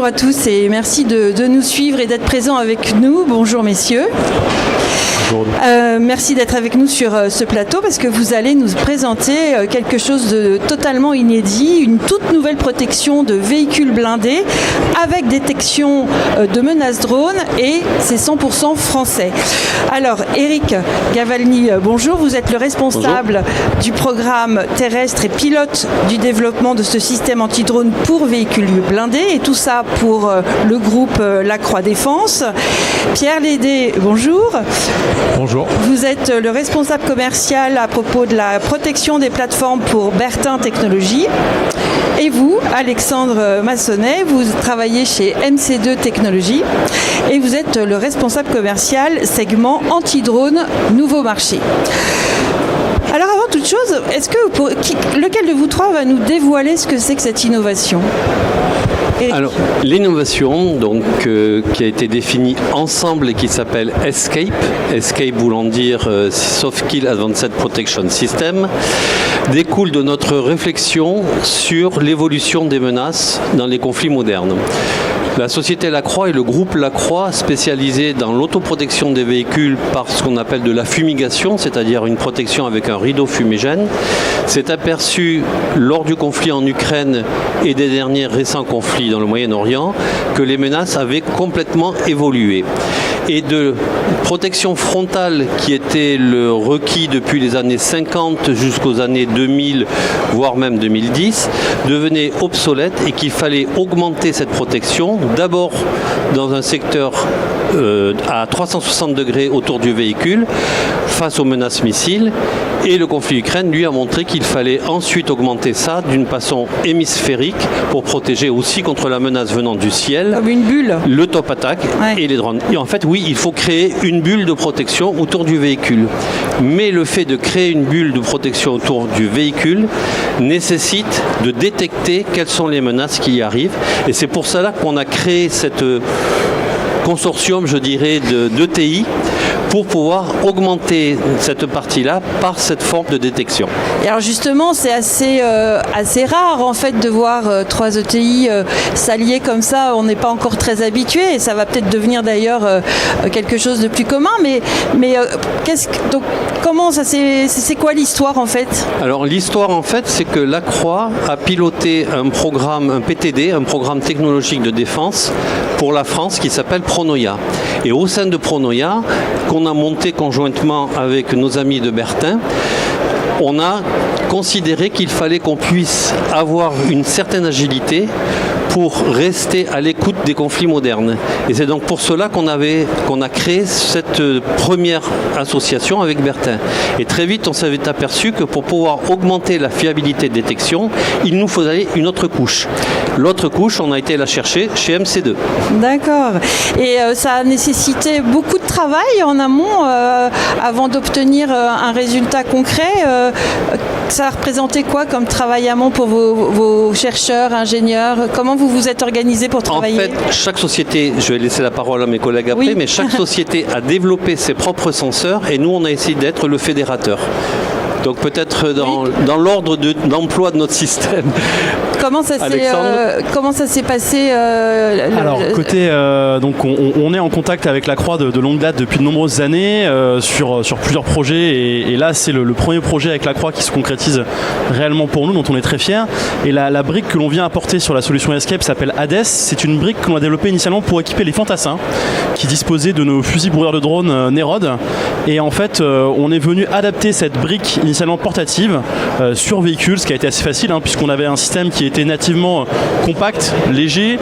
Bonjour à tous et merci de nous suivre et d'être présents avec nous. Bonjour messieurs. Bonjour. Merci d'être avec nous sur ce plateau parce que vous allez nous présenter quelque chose de totalement inédit, une toute nouvelle protection de véhicules blindés avec détection de menaces drones et c'est 100% français. Alors Eric Gavalny, bonjour, vous êtes le responsable du programme terrestre et pilote du développement de ce système anti-drone pour véhicules blindés et tout ça pour le groupe Lacroix Défense. Pierre Lédé, bonjour. Bonjour. Vous êtes le responsable commercial à propos de la protection des plateformes pour Bertin Technologies. Et vous, Alexandre Massonnet, vous travaillez chez MC2 Technologies et vous êtes le responsable commercial segment anti-drone nouveau marché. Alors avant toute chose, est-ce que lequel de vous trois va nous dévoiler ce que c'est que cette innovation ? Eric. Alors, l'innovation qui a été définie ensemble et qui s'appelle Escape, Escape voulant dire Soft Kill Advanced Protection System, découle de notre réflexion sur l'évolution des menaces dans les conflits modernes. La société Lacroix et le groupe Lacroix, spécialisé dans l'autoprotection des véhicules par ce qu'on appelle de la fumigation, c'est-à-dire une protection avec un rideau fumigène, s'est aperçu lors du conflit en Ukraine et des derniers récents conflits dans le Moyen-Orient que les menaces avaient complètement évolué. Et de protection frontale qui était le requis depuis les années 50 jusqu'aux années 2000, voire même 2010, devenait obsolète et qu'il fallait augmenter cette protection, d'abord dans un secteur à 360 degrés autour du véhicule, face aux menaces missiles. Et le conflit Ukraine, lui, a montré qu'il fallait ensuite augmenter ça d'une façon hémisphérique pour protéger aussi contre la menace venant du ciel. Comme une bulle. Le top attack et les drones. Et en fait, oui, il faut créer une bulle de protection autour du véhicule. Mais le fait de créer une bulle de protection autour du véhicule nécessite de détecter quelles sont les menaces qui y arrivent. Et c'est pour cela qu'on a créé cette consortium, je dirais, d'ETI pour pouvoir augmenter cette partie-là par cette forme de détection. Et alors justement, c'est assez rare en fait de voir trois ETI s'allier comme ça. On n'est pas encore très habitué et ça va peut-être devenir d'ailleurs quelque chose de plus commun. Mais donc comment ça c'est quoi l'histoire en fait ? Alors l'histoire en fait, c'est que Lacroix a piloté un programme, un PTD, un programme technologique de défense pour la France qui s'appelle Pronoia. Et au sein de Pronoia, qu'on a monté conjointement avec nos amis de Bertin, on a considéré qu'il fallait qu'on puisse avoir une certaine agilité pour rester à l'écoute des conflits modernes. Et c'est donc pour cela qu'on a créé cette première association avec Bertin. Et très vite, on s'est aperçu que pour pouvoir augmenter la fiabilité de détection, il nous faisait une autre couche. L'autre couche, on a été la chercher chez MC2. D'accord. Et ça a nécessité beaucoup de travail en amont avant d'obtenir un résultat concret. Ça a représenté quoi comme travail amont pour vos chercheurs, ingénieurs ? Comment vous vous êtes organisé pour travailler ? En fait, chaque société, je vais laisser la parole à mes collègues après, mais chaque société a développé ses propres senseurs et nous, on a essayé d'être le fédérateur. Donc peut-être dans l'ordre d'emploi de notre système. Comment ça s'est passé Alors côté donc on est en contact avec Lacroix de longue date depuis de nombreuses années sur plusieurs projets et là c'est le premier projet avec Lacroix qui se concrétise réellement pour nous, dont on est très fiers. Et la brique que l'on vient apporter sur la solution Escape s'appelle Hades. C'est une brique que l'on a développée initialement pour équiper les fantassins qui disposaient de nos fusils brouilleurs de drones Nerod. Et en fait on est venu adapter cette brique initialement portative sur véhicule, ce qui a été assez facile puisqu'on avait un système qui était nativement compact, léger,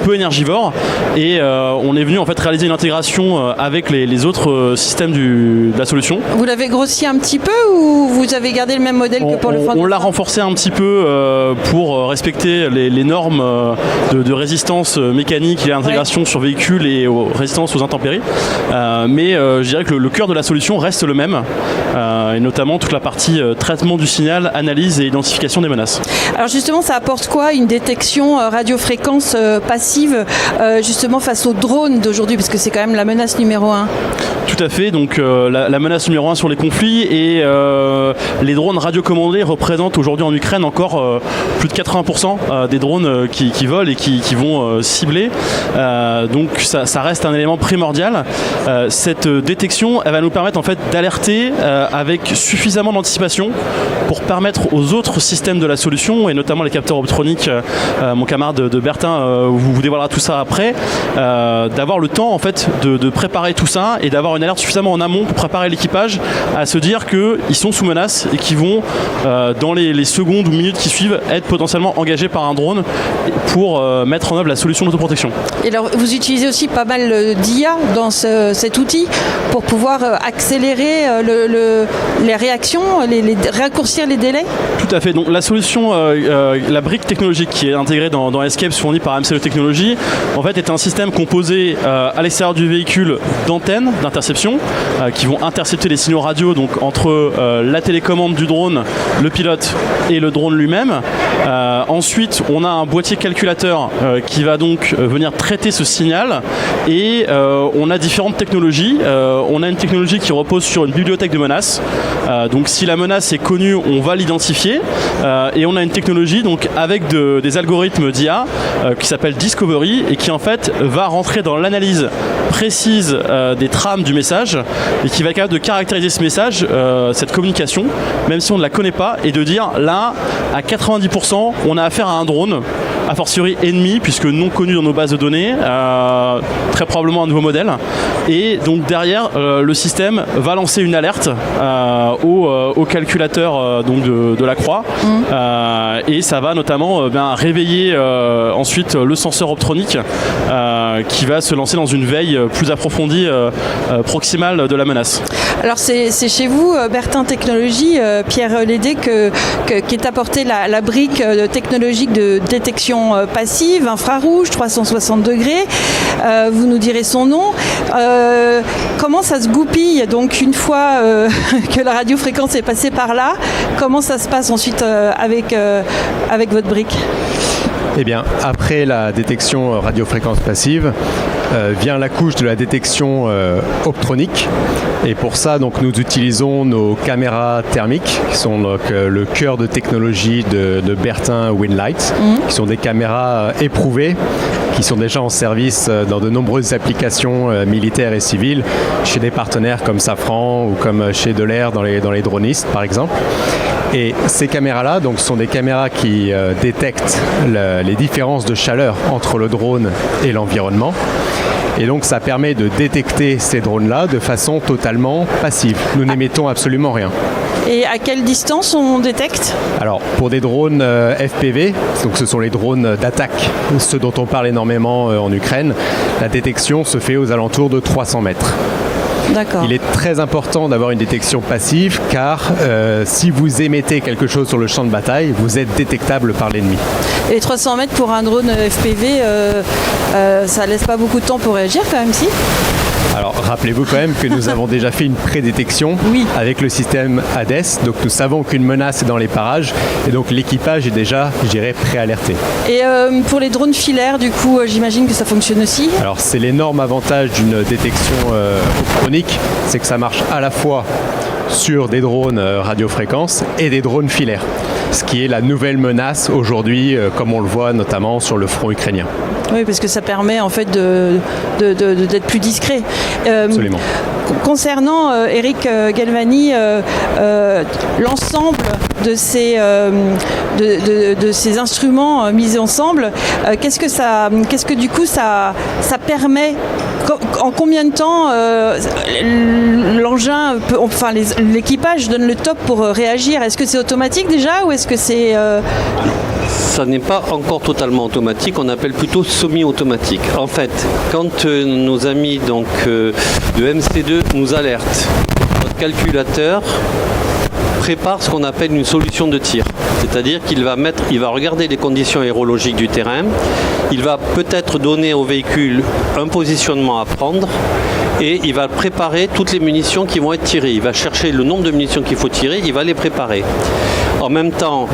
peu énergivore et on est venu en fait réaliser une intégration avec les autres systèmes de la solution. Vous l'avez grossi un petit peu ou vous avez gardé le même modèle que pour le fantassin ? On l'a renforcé un petit peu pour respecter les normes de résistance mécanique et intégration sur véhicule et résistance aux intempéries. Mais je dirais que le cœur de la solution reste le même et notamment toute la la partie traitement du signal, analyse et identification des menaces. Alors justement, ça apporte quoi une détection radiofréquence passive justement face aux drones d'aujourd'hui, parce que c'est quand même la menace numéro 1? Tout à fait, donc la menace numéro 1 sur les conflits, et les drones radiocommandés représentent aujourd'hui en Ukraine encore plus de 80% des drones qui volent et qui vont cibler. Donc ça reste un élément primordial. Cette détection, elle va nous permettre en fait d'alerter avec suffisamment d'anticipation pour permettre aux autres systèmes de la solution, et notamment les capteurs optroniques, mon camarade de Bertin vous dévoilera tout ça après, d'avoir le temps en fait de préparer tout ça et d'avoir une alerte suffisamment en amont pour préparer l'équipage à se dire qu'ils sont sous menace et qu'ils vont dans les secondes ou minutes qui suivent être potentiellement engagés par un drone pour mettre en œuvre la solution d'autoprotection. Et alors vous utilisez aussi pas mal d'IA dans cet outil pour pouvoir accélérer les réactions, raccourcir les délais? Tout à fait, donc la solution, la brique technologique qui est intégrée dans Escape, fournie par MCE Technologies, en fait est un système composé à l'extérieur du véhicule d'antennes d'interception qui vont intercepter les signaux radio donc entre la télécommande du drone, le pilote et le drone lui-même. Ensuite, on a un boîtier calculateur qui va donc venir traiter ce signal, et on a différentes technologies. On a une technologie qui repose sur une bibliothèque de menaces. Donc si la menace est connue, on va l'identifier. Et on a une technologie donc avec des algorithmes d'IA qui s'appelle Discovery, et qui en fait va rentrer dans l'analyse précise des trames du message, et qui va être capable de caractériser ce message, cette communication, même si on ne la connaît pas, et de dire là, à 90%, on a affaire à un drone, a fortiori ennemi, puisque non connu dans nos bases de données, très probablement un nouveau modèle. Et donc derrière, le système va lancer une alerte au calculateur donc de la croix, et ça va notamment réveiller ensuite le senseur optronique qui va se lancer dans une veille plus approfondie proximale de la menace. Alors c'est chez vous, Bertin Technologies, Pierre Lédé, qu'est apportée la brique technologique de détection passive, infrarouge, 360 degrés. Vous nous direz son nom. Comment ça se goupille donc une fois que la radiofréquence est passée par là? Comment ça se passe ensuite avec votre brique? Eh bien, après la détection radiofréquence passive, vient la couche de la détection optronique. Et pour ça, donc, nous utilisons nos caméras thermiques, qui sont donc, le cœur de technologie de Bertin Winlight, qui sont des caméras éprouvées, qui sont déjà en service dans de nombreuses applications militaires et civiles, chez des partenaires comme Safran ou comme chez Delair dans les dronistes, par exemple. Et ces caméras-là, donc, sont des caméras qui détectent les différences de chaleur entre le drone et l'environnement. Et donc ça permet de détecter ces drones-là de façon totalement passive. Nous n'émettons absolument rien. Et à quelle distance on détecte? Alors pour des drones FPV, donc ce sont les drones d'attaque, ceux dont on parle énormément en Ukraine, la détection se fait aux alentours de 300 mètres. D'accord. Il est très important d'avoir une détection passive, car si vous émettez quelque chose sur le champ de bataille, vous êtes détectable par l'ennemi. Et 300 mètres pour un drone FPV, ça laisse pas beaucoup de temps pour réagir quand même, si? Alors rappelez-vous quand même que nous avons déjà fait une prédétection avec le système HADES, donc nous savons qu'une menace est dans les parages, et donc l'équipage est déjà, je dirais, préalerté. Et pour les drones filaires, du coup, j'imagine que ça fonctionne aussi? Alors c'est l'énorme avantage d'une détection optronique, c'est que ça marche à la fois sur des drones radiofréquences et des drones filaires, ce qui est la nouvelle menace aujourd'hui, comme on le voit notamment sur le front ukrainien. Oui, parce que ça permet en fait d'être plus discret. Absolument. Concernant Eric Galvani, l'ensemble de ces instruments mis ensemble, qu'est-ce que du coup ça permet? En combien de temps l'engin, l'équipage donne le top pour réagir? Est-ce que c'est automatique déjà, ou est-ce que c'est Ça n'est pas encore totalement automatique, on appelle plutôt semi-automatique. En fait, quand nos amis donc, de MC2 nous alertent, notre calculateur prépare ce qu'on appelle une solution de tir. C'est-à-dire qu'il va regarder les conditions aérologiques du terrain, il va peut-être donner au véhicule un positionnement à prendre et il va préparer toutes les munitions qui vont être tirées. Il va chercher le nombre de munitions qu'il faut tirer, il va les préparer. En même temps,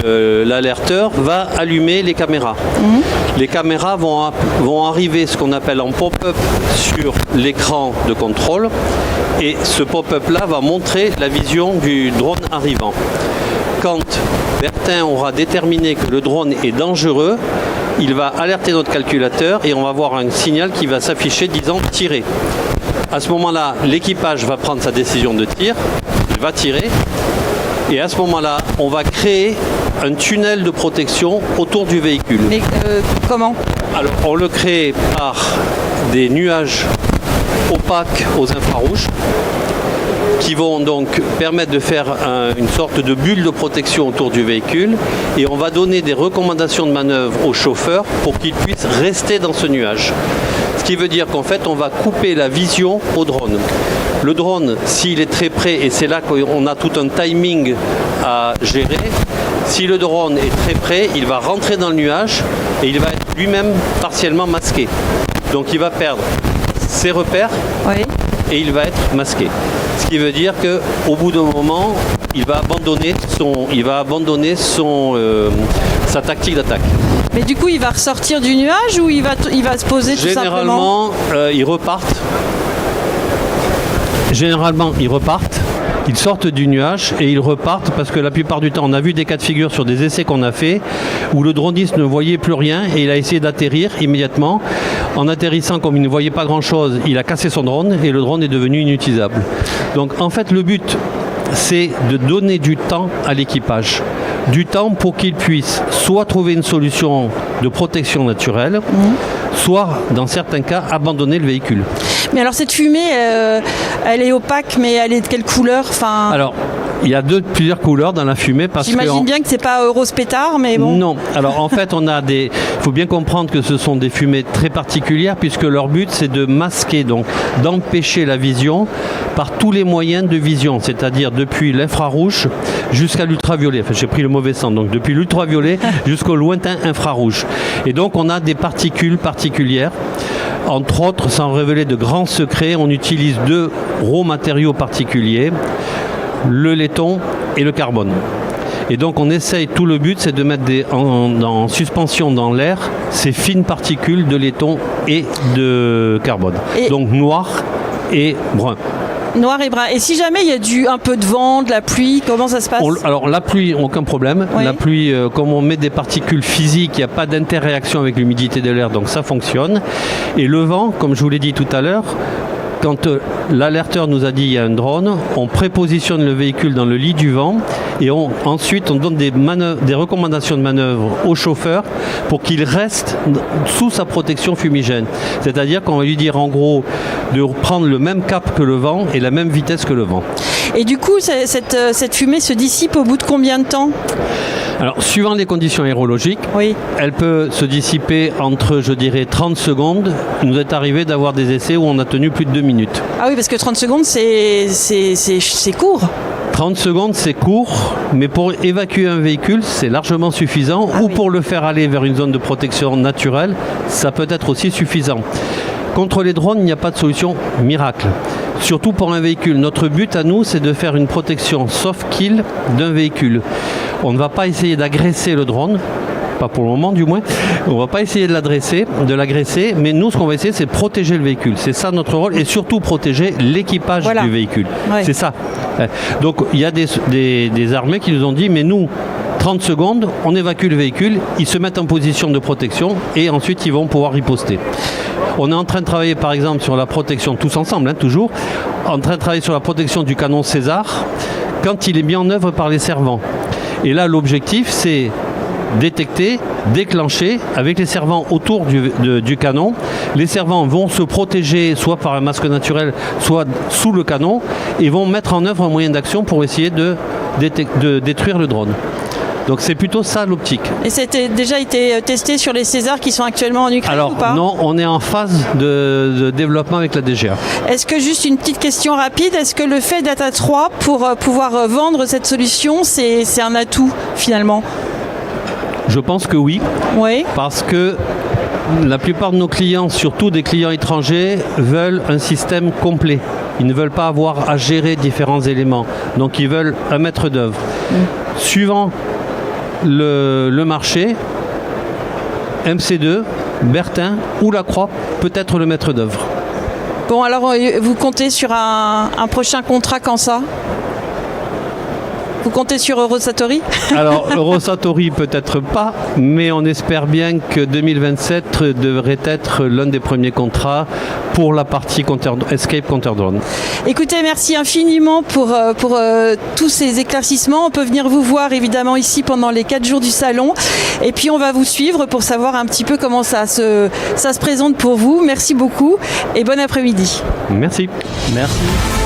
l'alerteur va allumer les caméras. Les caméras vont arriver, ce qu'on appelle en pop-up, sur l'écran de contrôle. Et ce pop-up-là va montrer la vision du drone arrivant. Quand Bertin aura déterminé que le drone est dangereux, il va alerter notre calculateur et on va voir un signal qui va s'afficher disant « tirer ». À ce moment-là, l'équipage va prendre sa décision de tir, il va tirer. Et à ce moment-là, on va créer un tunnel de protection autour du véhicule. Mais comment ? Alors, on le crée par des nuages opaques aux infrarouges qui vont donc permettre de faire une sorte de bulle de protection autour du véhicule et on va donner des recommandations de manœuvre au chauffeur pour qu'il puisse rester dans ce nuage. Ce qui veut dire qu'en fait, on va couper la vision au drone. Le drone, s'il est très près, et c'est là qu'on a tout un timing à gérer, si le drone est très près, il va rentrer dans le nuage et il va être lui-même partiellement masqué. Donc il va perdre ses repères et il va être masqué. Ce qui veut dire qu'au bout d'un moment, il va abandonner sa tactique d'attaque. Mais du coup, il va ressortir du nuage ou il va se poser tout simplement ? Généralement, ils repartent. Ils sortent du nuage et ils repartent parce que la plupart du temps, on a vu des cas de figure sur des essais qu'on a fait où le droniste ne voyait plus rien et il a essayé d'atterrir immédiatement. En atterrissant, comme il ne voyait pas grand-chose, il a cassé son drone et le drone est devenu inutilisable. Donc en fait, le but, c'est de donner du temps à l'équipage. Du temps pour qu'il puisse soit trouver une solution de protection naturelle, soit, dans certains cas, abandonner le véhicule. Mais alors cette fumée, elle est opaque, mais elle est de quelle couleur ? Alors, il y a plusieurs couleurs dans la fumée. J'imagine bien que c'est pas rose pétard, mais bon. Non. Alors en fait, il faut bien comprendre que ce sont des fumées très particulières puisque leur but c'est de masquer, donc d'empêcher la vision par tous les moyens de vision, c'est-à-dire depuis l'infrarouge jusqu'à l'ultraviolet. Enfin, j'ai pris le mauvais sens, donc depuis l'ultraviolet jusqu'au lointain infrarouge. Et donc on a des particules particulières. Entre autres, sans révéler de grands secrets, on utilise 2 gros matériaux particuliers, le laiton et le carbone. Et donc on essaye, tout le but c'est de mettre en suspension dans l'air ces fines particules de laiton et de carbone. Donc noir et brun. Noir et brun. Et si jamais il y a un peu de vent, de la pluie, comment ça se passe ? Alors la pluie, aucun problème. Oui. La pluie, comme on met des particules physiques, il n'y a pas d'interréaction avec l'humidité de l'air, donc ça fonctionne. Et le vent, comme je vous l'ai dit tout à l'heure, quand l'alerteur nous a dit il y a un drone, on prépositionne le véhicule dans le lit du vent et ensuite on donne des recommandations de manœuvre au chauffeur pour qu'il reste sous sa protection fumigène. C'est-à-dire qu'on va lui dire en gros de prendre le même cap que le vent et la même vitesse que le vent. Et du coup, cette fumée se dissipe au bout de combien de temps ? Alors, suivant les conditions aérologiques, elle peut se dissiper entre, je dirais, 30 secondes. Il nous est arrivé d'avoir des essais où on a tenu plus de 2 minutes. Ah oui, parce que 30 secondes, c'est court. 30 secondes, c'est court, mais pour évacuer un véhicule, c'est largement suffisant. Ou pour le faire aller vers une zone de protection naturelle, ça peut être aussi suffisant. Contre les drones, il n'y a pas de solution miracle. Surtout pour un véhicule. Notre but à nous, c'est de faire une protection soft kill d'un véhicule. On ne va pas essayer d'agresser le drone, pas pour le moment du moins. On ne va pas essayer de l'agresser, mais nous, ce qu'on va essayer, c'est de protéger le véhicule. C'est ça notre rôle, et surtout protéger l'équipage du véhicule. Ouais. C'est ça. Donc, il y a des armées qui nous ont dit, mais nous, 30 secondes, on évacue le véhicule, ils se mettent en position de protection, et ensuite, ils vont pouvoir riposter. On est en train de travailler, par exemple, sur la protection, tous ensemble, toujours, en train de travailler sur la protection du canon César, quand il est mis en œuvre par les servants. Et là, l'objectif, c'est détecter, déclencher avec les servants autour du canon. Les servants vont se protéger soit par un masque naturel, soit sous le canon et vont mettre en œuvre un moyen d'action pour essayer de détruire le drone. Donc c'est plutôt ça l'optique. Et c'était déjà été testé sur les Césars qui sont actuellement en Ukraine ou pas? Non, on est en phase de développement avec la DGA. Est-ce que, juste une petite question rapide, est-ce que le fait d'être à 3 pour pouvoir vendre cette solution, c'est un atout finalement? Je pense que oui. Oui. Parce que la plupart de nos clients, surtout des clients étrangers, veulent un système complet. Ils ne veulent pas avoir à gérer différents éléments. Donc ils veulent un maître d'œuvre. Suivant le marché, MC2, Bertin ou Lacroix peut être le maître d'œuvre. Bon, alors vous comptez sur un prochain contrat quand ça? Vous comptez sur Eurosatori? Alors, Eurosatori peut-être pas, mais on espère bien que 2027 devrait être l'un des premiers contrats pour la partie Escape Counter-Drone. Écoutez, merci infiniment pour tous ces éclaircissements. On peut venir vous voir évidemment ici pendant les 4 jours du salon. Et puis on va vous suivre pour savoir un petit peu comment ça se présente pour vous. Merci beaucoup et bon après-midi. Merci. Merci.